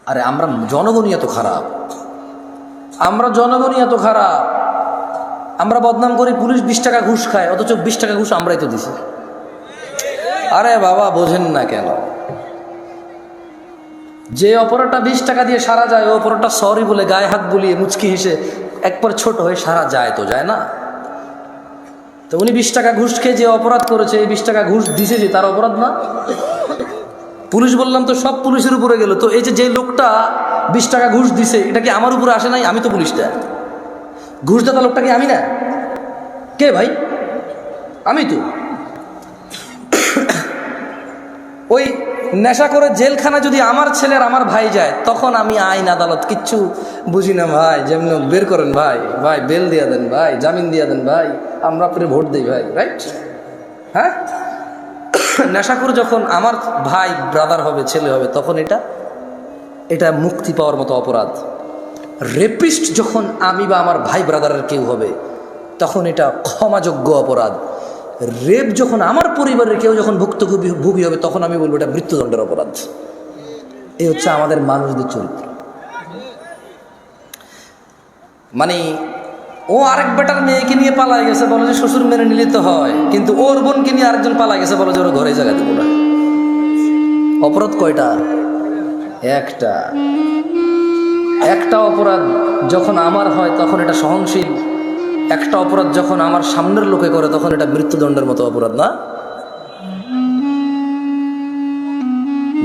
আরে আমরা জনগণই এত খারাপ, আমরা বদনাম করি পুলিশ 20 টাকা ঘুষ খায়, অথচ 20 টাকা ঘুষ আমরাই তো দিছি। আরে বাবা বোঝেন না কেন? যে অপরাধটা 20 টাকা দিয়ে সারা যায়, ওই অপরাধটা সরি বলে গায়ে হাত বুলিয়ে মুচকি হেসে একবার ছোট হয়ে সারা যায় তো যায় না? তো উনি 20 টাকা ঘুষ খেয়ে যে অপরাধ করেছে, এই 20 টাকা ঘুষ দিছে যে তার অপরাধ না? পুলিশ বললাম তো সব পুলিশের উপরে গেল, তো এই যে লোকটা 20 টাকা ঘুষ দিছে এটা কি আমার উপরে আসে নাই? আমি তো পুলিশটা, ঘুষদাতা লোকটা কি আমি না? কে ভাই? আমি তো। ওই নেশা করে জেলখানা যদি আমার ছেলের আমার ভাই যায়, তখন আমি আইন আদালত কিচ্ছু বুঝি না ভাই। যেমন বের করেন ভাই, ভাই বেল দিয়া দেন ভাই, জামিন দিয়া দেন ভাই, আমরা আপনার ভোট দিই ভাই, রাইট? হ্যাঁ, নেশা করে যখন আমার ভাই ব্রাদার হবে, ছেলে হবে, তখন এটা মুক্তি পাওয়ার মতো অপরাধ। রেপিস্ট যখন আমি বা আমার ভাই ব্রাদারের কেউ হবে, তখন এটা ক্ষমাযোগ্য অপরাধ। রেপ যখন আমার পরিবারের কেউ যখন ভুক্তভোগী হবে, তখন আমি বলবো এটা মৃত্যুদণ্ডের অপরাধ। এই হচ্ছে আমাদের মানুষদের চরিত্র। মানে ও আরেক বেটার মেয়েকে নিয়ে পালাই গেছে, বলে যে শ্বশুর মেনে নিলে তো হয়, কিন্তু ওর বোনকে নিয়ে আরেকজন পালাই গেছে, বলে যে ওরা ঘরে জায়গা দেবো না। অপরাধ কয়টা? একটা অপরাধ যখন আমার হয় তখন এটা সহনশীল, একটা অপরাধ যখন আমার সামনের লোকে করে তখন এটা মৃত্যুদণ্ডের মতো অপরাধ না?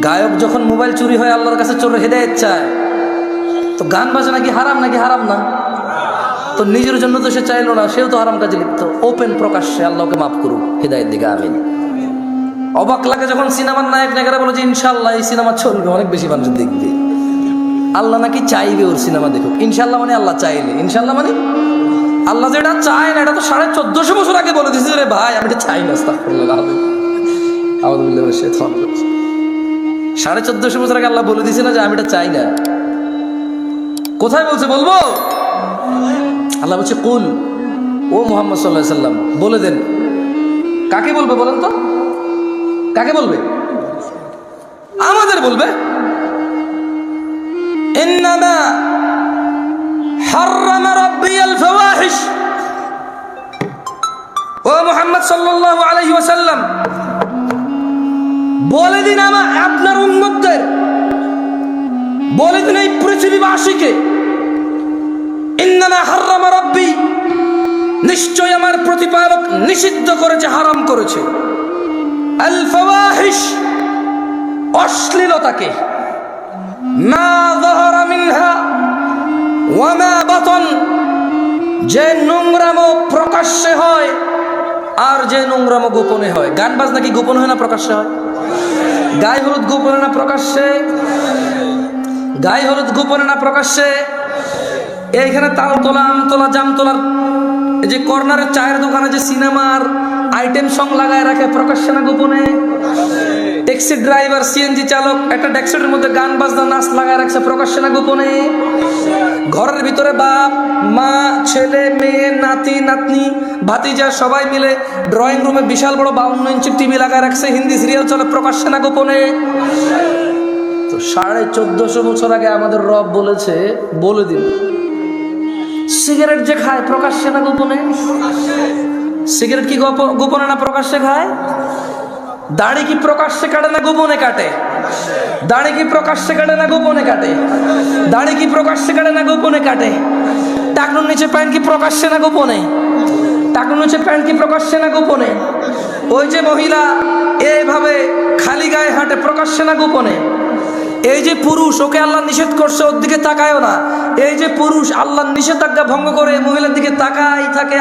গায়ক যখন মোবাইল চুরি হয় আল্লাহর কাছে চোরের হেদায়েত চায়, তো গান বাজনা কি হারাম নাকি? হারাম না? তো নিজের জন্য তো সে চাইলো না, সেও তো হারাম কাজে লিপ্ত। ওপেন প্রকাশ্যে আল্লাহকে মাফ করুক, হেদায়েত দিকে আমিন। অবাক লাগে যখন সিনেমার নায়ক নায়িকারা বলে যে ইনশাল্লাহ এই সিনেমা চলবে, অনেক বেশি মানুষ দেখবে। আল্লাহ নাকি চাইবে ওর সিনেমা দেখুক। ইনশাল্লাহ মানে আল্লাহ চাইলে, ইনশাল্লাহ মানে আল্লাহ যেটা চায় না, এটা তো 1450 বছর আগে বলে দিয়েছে রে ভাই, আমি এটা চাই না। 1450 বছর আগে আল্লাহ বলে দিয়েছে না যে আমি এটা চাই না? কোথায় বলছে বলবো? আল্লাহ বলছে কুল, ও মুহাম্মদ সাল্লাল্লাহু আলাইহি সাল্লাম বলে দেন। কাকে বলবে বলেন তো? কাকে বলবে? আমাদের বলবে। ইন্নামা হাররামা রাব্বিয়াল ফাওয়াহিশ, ও মুহাম্মদ সাল্লাল্লাহু আলাইহি ওয়াসাল্লাম বলে দিন আপনার উম্মতদের, বলে দিন এই পৃথিবীবাসীকে, ইন্নামা হাররামা রাব্বি, নিশ্চয় আমার প্রতিপালক নিষিদ্ধ করেছে, হারাম করেছে, আল ফাওয়াহিশ, অশ্লীলতাকে, মা যাহারা মিনহা ওয়া মা বাতন, যে নোংরামো প্রকাশ্যে হয় আর যে নোংরামো গোপনে হয়। গান বাজনা কি গোপন হয় না প্রকাশ্যে হয়? গায়ে হলুদ গোপনে না প্রকাশ্যে? গায়ে হলুদ গোপনে না প্রকাশ্যে? এইখানে তাল তোলা, আম তোলা, জাম তোলার এই যে কর্নারের চায়ের দোকানে যে সিনেমার আইটেম সং লাগায় রাখে, প্রকাশ্যে না গোপনে? ট্যাক্সি ড্রাইভার, সিএনজি চালক একটা ডেস্কের মধ্যে গান বাজনা নাচ লাগায় রাখছে, প্রকাশ্যে না গোপনে? ঘরের ভিতরে বাপ মা, ছেলে মেয়ে, নাতি নাতনি, ভাতিজা সবাই মিলে ড্রয়িং রুমে বিশাল বড় 52 ইঞ্চি টিভি লাগায় রাখছে, হিন্দি সিরিয়াল চলে, প্রকাশ্যে না গোপনে? তো 1450 বছর আগে আমাদের রব বলেছে, বলে দিন সিগারেট যে খায় প্রকাশ্যে না গোপনে? সিগারেট কি গোপনে না প্রকাশ্যে খায়? দাড়ি কি প্রকাশ্যে কাটে না গোপনে কাটে? দাড়ি কি প্রকাশ্যে কাটে না গোপনে কাটে? দাড়ি কি প্রকাশ্যে কাটে না গোপনে কাটে? টাকনুর নিচে প্যান্ট কি প্রকাশ্যে না গোপনে? টাকনুর নিচে প্যান্ট কি প্রকাশ্যে না গোপনে? ওই যে মহিলা এইভাবে খালি গায়ে হাঁটে, প্রকাশ্যে না গোপনে? এই যে পুরুষ, ওকে আল্লাহ নিষেধ করছে ওর দিকে তাকায়ও না, এই যে পুরুষ আল্লাহর নিষেধাজ্ঞা ভঙ্গ করে মহিলার দিকে তাকাই থাকে।